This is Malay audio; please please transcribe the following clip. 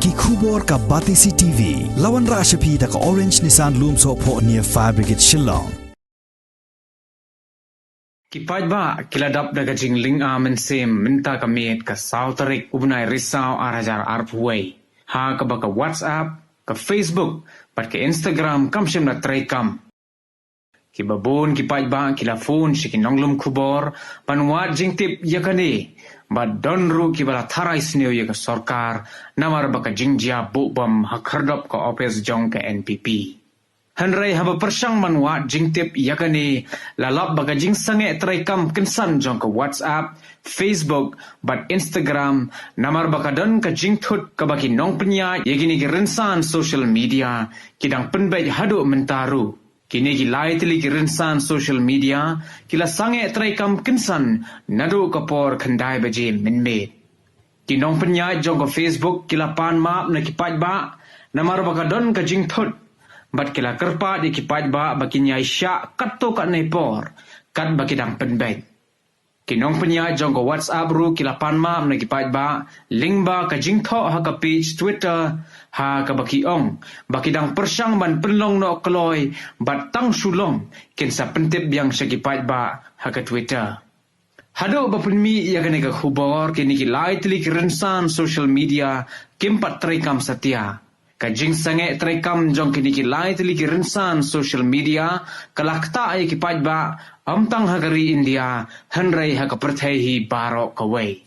ki khubor ka Batisi TV lawan ra shapi da ka Orange Nissan Loom so pho near Fire Brigade Shillong Kipaj ba kiladap daga jingling amen sem minta kamet ka Sautarik ubnai risau arajar arpuai ha ka baka WhatsApp ka Facebook pat ka Instagram kam shem na try kam ki babon kipaj ba kila phone shikinonglum khubor panwat jingtip yakani ba donru ki bala tharai sneu ya ka sarkar namar baka jingjia bubam hakhardop ka office jong ka NPP Hanrai haba persang manwat jingtip yakani lalap baga jing sange traikam kinsan jong ka WhatsApp, Facebook, bat Instagram, namar baka don ka jingthut ka baki nong penya yagini ki rinsan social media kidang penbait hadu mentaru. Kini ki lai tili ki rinsan social media kila sange traikam kinsan nadu kapor khandai baje minmet. Kinong penya jong ka Facebook kila pan map na kipaj ba namar baka don ka jingthut Bat kila kerpa di kipaj ba baki nyai syak kato kat nepor kat baki dang penbait. Kinong penya jong ko WhatsApp ru kila panma na kipaj ba link ba ka jingtho ha ka page Twitter ha ka baki ong baki dang persang ban penlong no kloy bat tang sulong kin sa pentip yang sa kipaj ba ha ka Twitter. Hado ba punmi ya ka nega khubor kini ki lai tili ki rensan social media kimpat traikam satia. Kajing sange traikam jong kini ki lai tili ki rinsan social media kalakta ay kipaj ba amtang hagari India hanray hakaperthehi barok kaway.